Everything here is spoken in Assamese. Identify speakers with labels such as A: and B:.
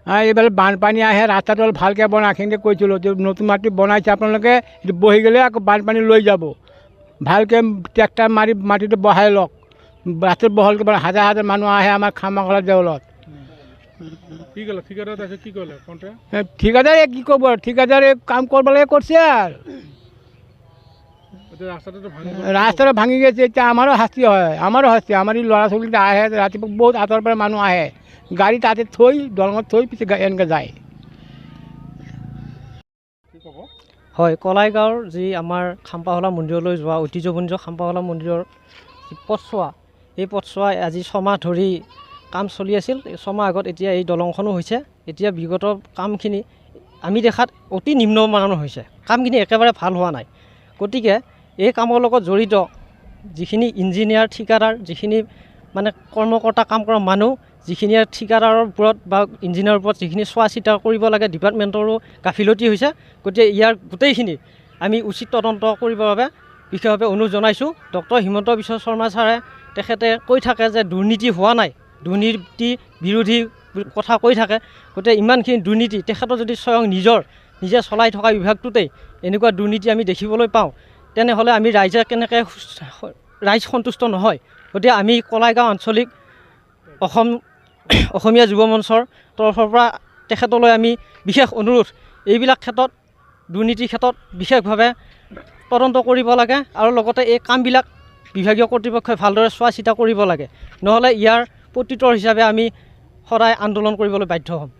A: এইফালে বানপানী আহে, ৰাস্তাটো অলপ ভালকৈ বনাই সেইখিনি কৈছিলোঁ যে নতুন মাটি বনাইছে আপোনালোকে, এইটো বহি গ'লে আকৌ বানপানী লৈ যাব। ভালকৈ ট্ৰেক্টৰ মাৰি মাটিটো বহাই লওক, ৰাস্তাটো বহলকৈ বনাই। হাজাৰ হাজাৰ মানুহ আহে আমাৰ খামাখলা দেউলত। ঠিকাদাৰে কি ক'ব, ঠিকাদাৰে কাম কৰিব লাগে কৰিছে আৰু ৰাস্তাটো ভাঙি গৈছে। এতিয়া আমাৰো শাস্তি হয়, আমাৰো শাস্তি। আমাৰ এই ল'ৰা ছোৱালীকেইটা আহে ৰাতিপুৱা, বহুত আঁতৰৰ পৰা মানুহ আহে, গাড়ী তাতে থৈ দলঙত থৈ পিছে এনেকৈ যায়।
B: হয়, কলাইগাঁৱৰ যি আমাৰ খাম্পাহলা মন্দিৰলৈ যোৱা ঐতিহ্যপূৰ্ণ খাম্পাহলা মন্দিৰৰ যি পথছোৱা, এই পথছোৱা আজি 6 মাহ ধৰি কাম চলি আছিল। 6 মাহ আগত এতিয়া এই দলংখনো হৈছে। এতিয়া বিগত কামখিনি আমি দেখাত অতি নিম্নমানৰ হৈছে, কামখিনি একেবাৰে ভাল হোৱা নাই। গতিকে এই কামৰ লগত জড়িত যিখিনি ইঞ্জিনিয়াৰ, ঠিকাদাৰ, যিখিনি মানে কৰ্মকৰ্তা, কাম কৰা মানুহ, যিখিনি ঠিকাদাৰৰ ওপৰত বা ইঞ্জিনিয়াৰৰ ওপৰত যিখিনি চোৱা চিতা কৰিব লাগে, ডিপাৰ্টমেণ্টৰো গাফিলতি হৈছে। গতিকে ইয়াৰ গোটেইখিনি আমি উচিত তদন্ত কৰিবৰ বাবে বিশেষভাৱে অনুৰোধ জনাইছোঁ। ডক্টৰ হিমন্ত বিশ্ব শৰ্মা ছাৰে তেখেতে কৈ থাকে যে দুৰ্নীতি হোৱা নাই, দুৰ্নীতি বিৰোধী কথা কৈ থাকে। গতিকে ইমানখিনি দুৰ্নীতি তেখেতৰ যদি স্বয়ং নিজে চলাই থকা বিভাগটোতেই এনেকুৱা দুৰ্নীতি আমি দেখিবলৈ পাওঁ, তেনেহ'লে আমি কেনেকৈ ৰাইজ সন্তুষ্ট নহয়। গতিকে আমি কলাইগাঁও আঞ্চলিক অসমীয়া যুৱ মঞ্চৰ তৰফৰ পৰা তেখেতলৈ আমি বিশেষ অনুৰোধ, এইবিলাক ক্ষেত্ৰত দুৰ্নীতিৰ ক্ষেত্ৰত বিশেষভাৱে তদন্ত কৰিব লাগে আৰু লগতে এই কামবিলাক বিভাগীয় কৰ্তৃপক্ষই ভালদৰে চোৱা চিতা কৰিব লাগে। নহ'লে ইয়াৰ প্ৰত্যুত্তৰ হিচাপে আমি সদায় আন্দোলন কৰিবলৈ বাধ্য হ'ম।